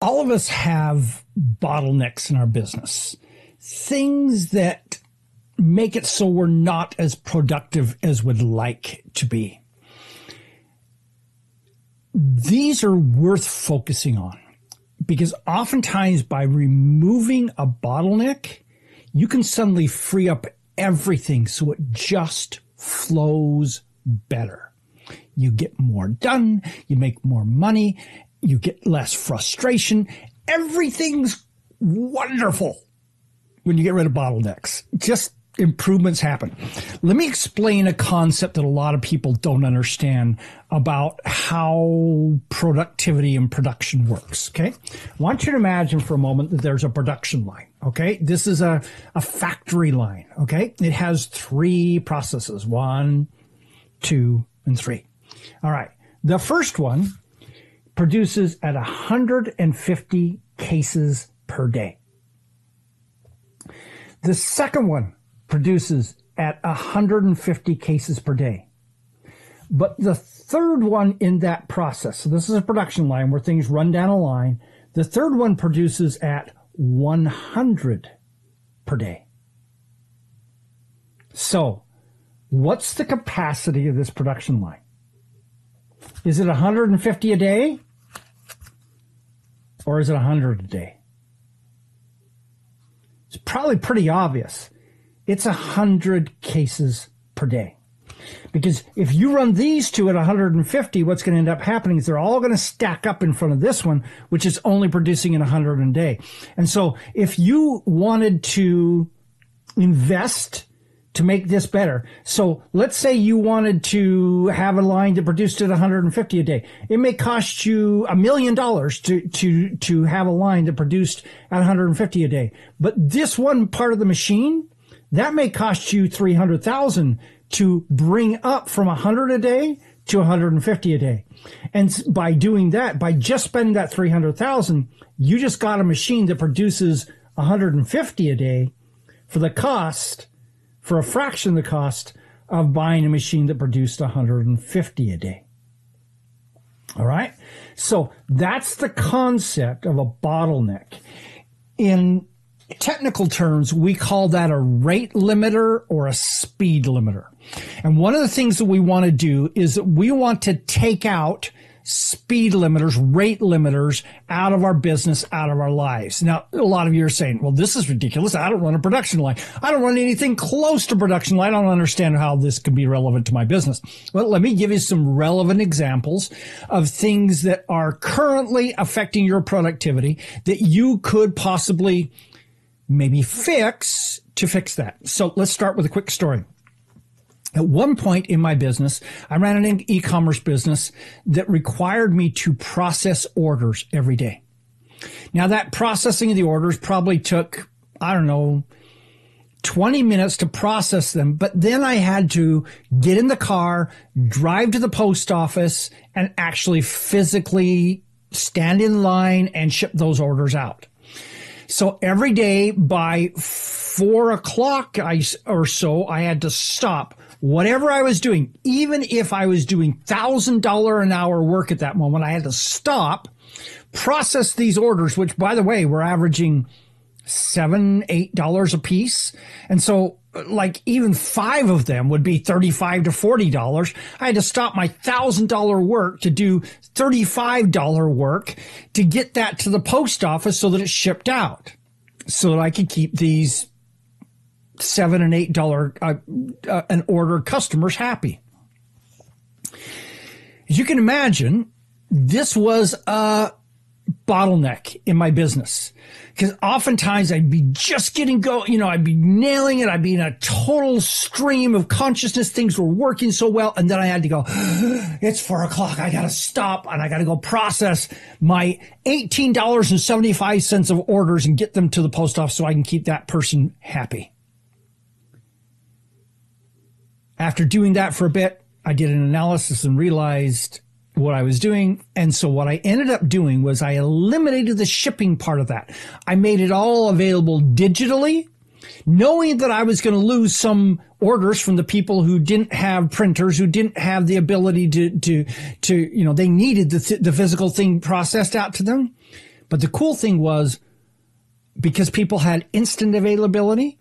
All of us have bottlenecks in our business, things that make it so we're not as productive as we'd like to be. These are worth focusing on because oftentimes by removing a bottleneck, you can suddenly free up everything so it just flows better. You get more done, you make more money, you get less frustration. Everything's wonderful when you get rid of bottlenecks. Just improvements happen. Let me explain a concept that a lot of people don't understand about how productivity and production works, okay? I want you to imagine for a moment that there's a production line, okay? This is a factory line, okay? It has 3 processes, 1, 2, and 3. All right. The first one produces at 150 cases per day. The second one produces at 150 cases per day. But the third one in that process, so this is a production line where things run down a line, the third one produces at 100 per day. So what's the capacity of this production line? Is it 150 a day? Or is it 100 a day? It's probably pretty obvious. It's 100 cases per day. Because if you run these two at 150, what's going to end up happening is they're all going to stack up in front of this one, which is only producing at 100 a day. And so if you wanted to invest to make this better, so let's say you wanted to have a line that produced at 150 a day. It may cost you $1 million to have a line that produced at 150 a day. But this one part of the machine, that may cost you $300,000 to bring up from 100 a day to 150 a day. And by doing that, by just spending that $300,000, you just got a machine that produces 150 a day for the cost, for a fraction of the cost of buying a machine that produced 150 a day. All right. So that's the concept of a bottleneck. In technical terms, we call that a rate limiter or a speed limiter. And one of the things that we want to do is that we want to take out speed limiters, rate limiters out of our business, out of our lives. Now, a lot of you are saying, well, this is ridiculous. I don't run a production line. I don't run anything close to production line. I don't understand how this could be relevant to my business. Well, let me give you some relevant examples of things that are currently affecting your productivity that you could possibly maybe fix to fix that. So let's start with a quick story. At one point in my business, I ran an e-commerce business that required me to process orders every day. Now, that processing of the orders probably took, 20 minutes to process them. But then I had to get in the car, drive to the post office, and actually physically stand in line and ship those orders out. So every day by 4 o'clock or so, I had to stop whatever I was doing. Even if I was doing $1,000 an hour work at that moment, I had to stop, process these orders, which, by the way, were averaging $7, $8 a piece. And so like even 5 of them would be $35 to $40. I had to stop my $1,000 work to do $35 work to get that to the post office so that it shipped out, so that I could keep these $7 and $8 an order customers happy. As you can imagine, this was a bottleneck in my business, because oftentimes I'd be just getting going, I'd be nailing it. I'd be in a total stream of consciousness. Things were working so well. And then I had to go, it's 4 o'clock. I got to stop and I got to go process my $18.75 of orders and get them to the post office so I can keep that person happy. After doing that for a bit, I did an analysis and realized what I was doing. And so what I ended up doing was I eliminated the shipping part of that. I made it all available digitally, knowing that I was going to lose some orders from the people who didn't have printers, who didn't have the ability to they needed the physical thing processed out to them. But the cool thing was, because people had instant availability,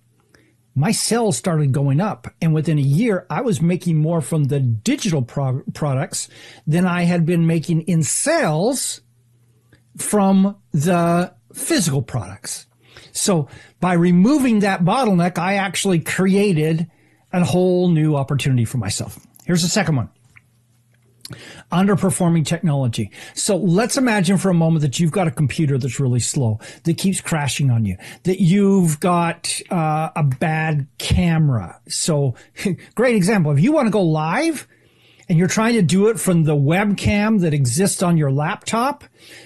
my sales started going up. And within a year, I was making more from the digital products than I had been making in sales from the physical products. So by removing that bottleneck, I actually created a whole new opportunity for myself. Here's the second one. Underperforming technology. So let's imagine for a moment that you've got a computer that's really slow, that keeps crashing on you, that you've got a bad camera. So great example. If you want to go live and you're trying to do it from the webcam that exists on your laptop,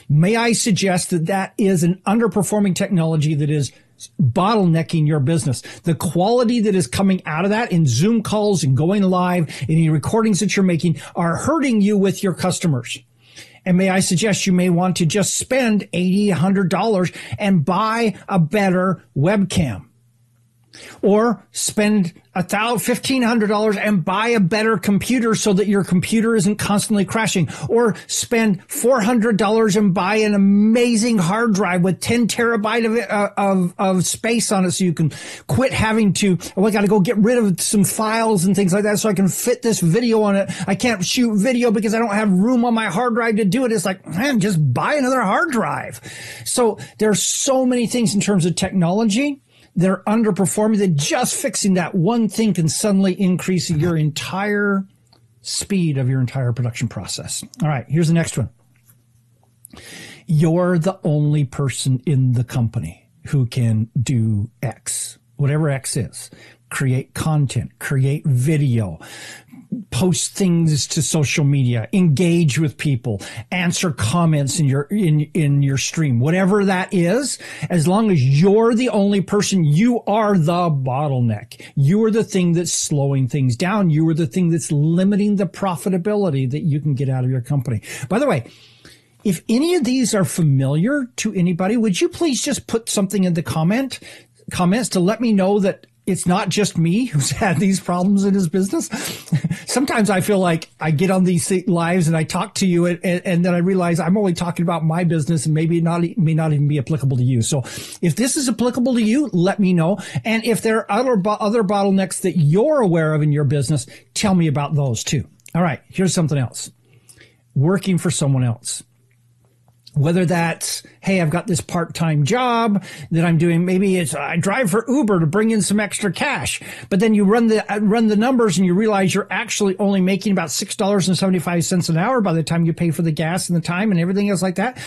may I suggest that that is an underperforming technology that is bottlenecking your business. The quality that is coming out of that in Zoom calls and going live, any recordings that you're making are hurting you with your customers. And may I suggest you may want to just spend $80, $100 and buy a better webcam. Or spend $1,500 and buy a better computer so that your computer isn't constantly crashing. Or spend $400 and buy an amazing hard drive with 10 terabyte of space on it, so you can quit having to, I got to go get rid of some files and things like that so I can fit this video on it. I can't shoot video because I don't have room on my hard drive to do it. It's like, man, just buy another hard drive. So there's so many things in terms of technology. They're underperforming, that just fixing that one thing can suddenly increase your entire speed of your entire production process. All right, here's the next one. You're the only person in the company who can do X, whatever X is. Create content, create video, post things to social media, engage with people, answer comments in your stream, whatever that is. As long as you're the only person, you are the bottleneck. You are the thing that's slowing things down. You are the thing that's limiting the profitability that you can get out of your company. By the way, if any of these are familiar to anybody, would you please just put something in the comments to let me know that it's not just me who's had these problems in his business. Sometimes I feel like I get on these lives and I talk to you and then I realize I'm only talking about my business and maybe may not even be applicable to you. So if this is applicable to you, let me know. And if there are other bottlenecks that you're aware of in your business, tell me about those too. All right, here's something else. Working for someone else. Whether that's, hey, I've got this part-time job that I'm doing. Maybe it's I drive for Uber to bring in some extra cash. But then you run the numbers and you realize you're actually only making about $6.75 an hour by the time you pay for the gas and the time and everything else like that.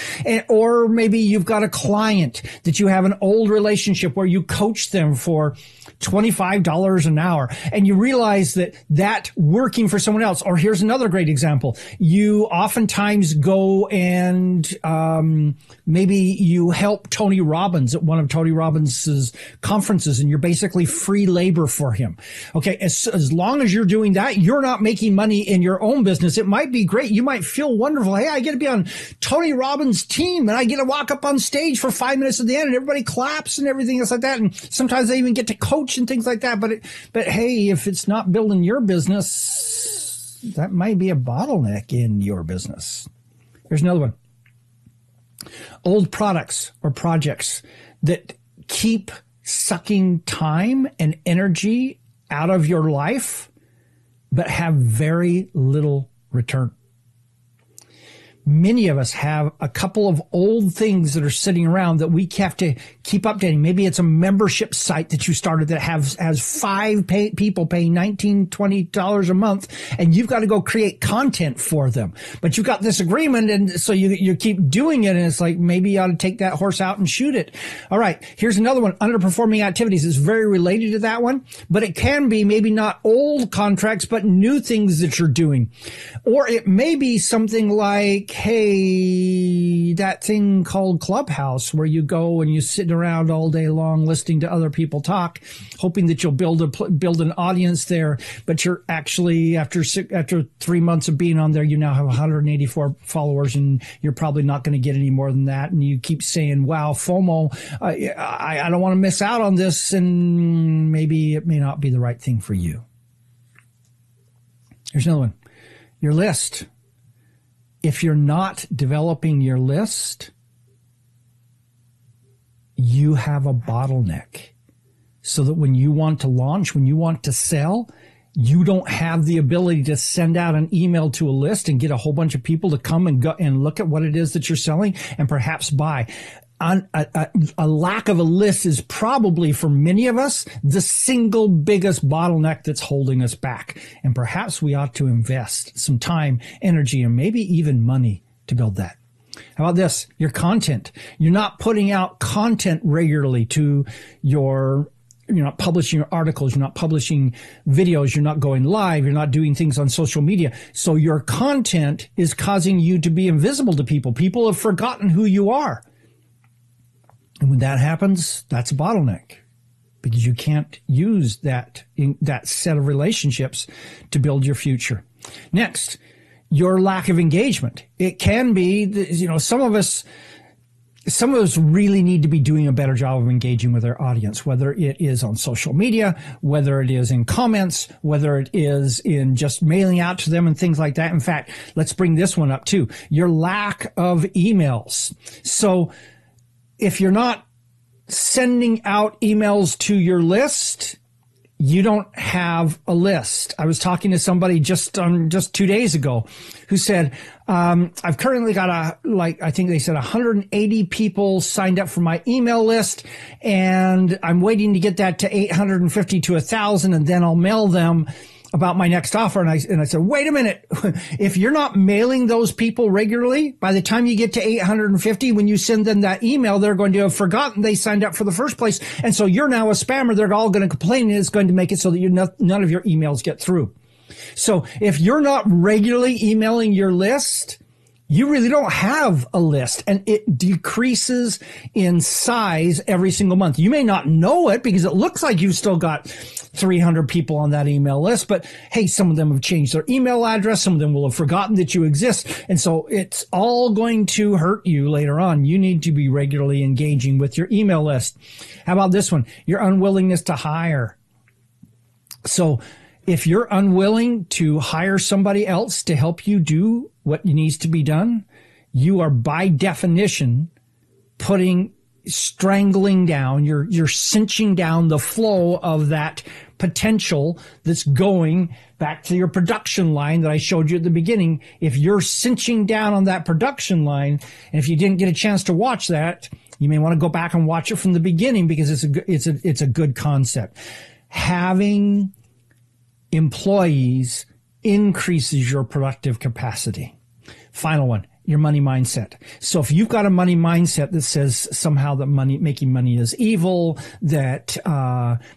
Or maybe you've got a client that you have an old relationship where you coach them for $25 an hour, and you realize that working for someone else. Or here's another great example. You oftentimes go and maybe you help Tony Robbins at one of Tony Robbins's conferences, and you're basically free labor for him. Okay, as long as you're doing that, you're not making money in your own business. It might be great. You might feel wonderful. Hey, I get to be on Tony Robbins' team, and I get to walk up on stage for 5 minutes at the end, and everybody claps and everything else like that. And sometimes I even get to coach and things like that. But hey, if it's not building your business, that might be a bottleneck in your business. Here's another one. Old products or projects that keep sucking time and energy out of your life, but have very little return. Many of us have a couple of old things that are sitting around that we have to keep updating. Maybe it's a membership site that you started that has 5 people paying $19, $20 a month, and you've got to go create content for them. But you've got this agreement, and so you keep doing it, and it's like, maybe you ought to take that horse out and shoot it. All right, here's another one, underperforming activities. It's very related to that one, but it can be maybe not old contracts, but new things that you're doing. Or it may be something like, hey, that thing called Clubhouse where you go and you sit around all day long listening to other people talk, hoping that you'll build an audience there. But you're actually, after 3 months of being on there, you now have 184 followers, and you're probably not going to get any more than that. And you keep saying, wow, FOMO, I don't want to miss out on this. And maybe it may not be the right thing for you. Here's another one. Your list. If you're not developing your list, have a bottleneck so that when you want to launch, when you want to sell, you don't have the ability to send out an email to a list and get a whole bunch of people to come and go and look at what it is that you're selling and perhaps buy. A lack of a list is probably, for many of us, the single biggest bottleneck that's holding us back. And perhaps we ought to invest some time, energy, and maybe even money to build that. How about this? Your content. You're not putting out content regularly to you're not publishing your articles, you're not publishing videos, you're not going live, you're not doing things on social media. So your content is causing you to be invisible to people. People have forgotten who you are. And when that happens, that's a bottleneck because you can't use that set of relationships to build your future. Next, your lack of engagement. It can be, some of us really need to be doing a better job of engaging with their audience, whether it is on social media, whether it is in comments, whether it is in just mailing out to them and things like that. In fact, let's bring this one up too. Your lack of emails. So if you're not sending out emails to your list, you don't have a list. I was talking to somebody just 2 days ago who said, I've currently got I think they said 180 people signed up for my email list, and I'm waiting to get that to 850 to 1,000, and then I'll mail them about my next offer. And I said, wait a minute. If you're not mailing those people regularly, by the time you get to 850, when you send them that email, they're going to have forgotten they signed up for the first place. And so you're now a spammer. They're all going to complain, and it's going to make it so that none of your emails get through. So if you're not regularly emailing your list, you really don't have a list, and it decreases in size every single month. You may not know it because it looks like you've still got 300 people on that email list, but hey, some of them have changed their email address. Some of them will have forgotten that you exist. And so it's all going to hurt you later on. You need to be regularly engaging with your email list. How about this one? Your unwillingness to hire. So if you're unwilling to hire somebody else to help you do what needs to be done, you are by definition strangling down, you're cinching down the flow of that potential that's going back to your production line that I showed you at the beginning. If you're cinching down on that production line, and if you didn't get a chance to watch that, you may want to go back and watch it from the beginning because it's a good concept. Having employees increases your productive capacity. Final one, your money mindset. So if you've got a money mindset that says somehow that making money is evil, that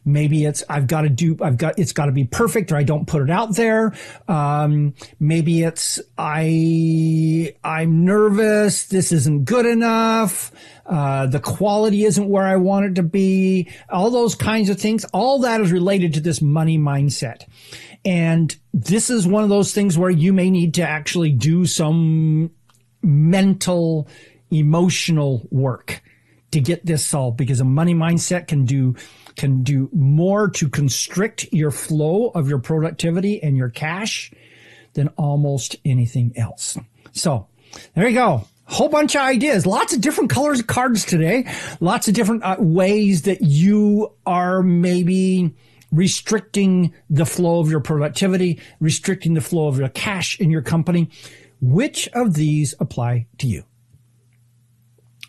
maybe it's got to be perfect, or I don't put it out there. Maybe it's I'm nervous, this isn't good enough. The quality isn't where I want it to be. All those kinds of things. All that is related to this money mindset. And this is one of those things where you may need to actually do some mental, emotional work to get this solved, because a money mindset can do more to constrict your flow of your productivity and your cash than almost anything else. So there you go. Whole bunch of ideas, lots of different colors of cards today, lots of different ways that you are maybe restricting the flow of your productivity, restricting the flow of your cash in your company. Which of these apply to you?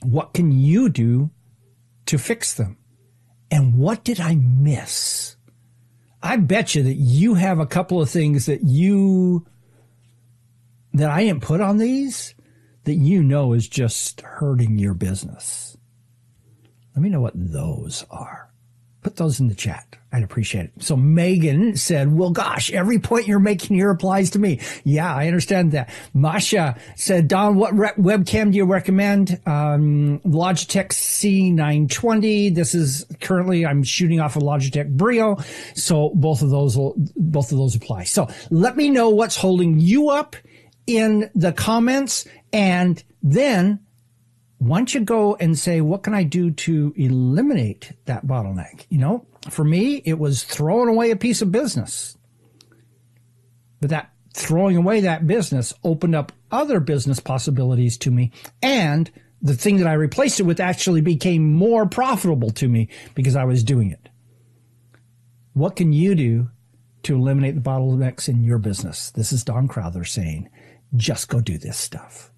What can you do to fix them? And what did I miss? I bet you that you have a couple of things that I didn't put on these that is just hurting your business. Let me know what those are. Put those in the chat. I'd appreciate it. So Megan said, well, gosh, every point you're making here applies to me. Yeah, I understand that. Masha said, Don, what webcam do you recommend? Logitech C920. This is currently, I'm shooting off a Logitech Brio. So both of those apply. So let me know what's holding you up in the comments. And then why don't you go and say, what can I do to eliminate that bottleneck? For me, it was throwing away a piece of business. But that throwing away that business opened up other business possibilities to me and the thing that I replaced it with actually became more profitable to me because I was doing it. What can you do to eliminate the bottlenecks in your business? This is Don Crowther saying, just go do this stuff.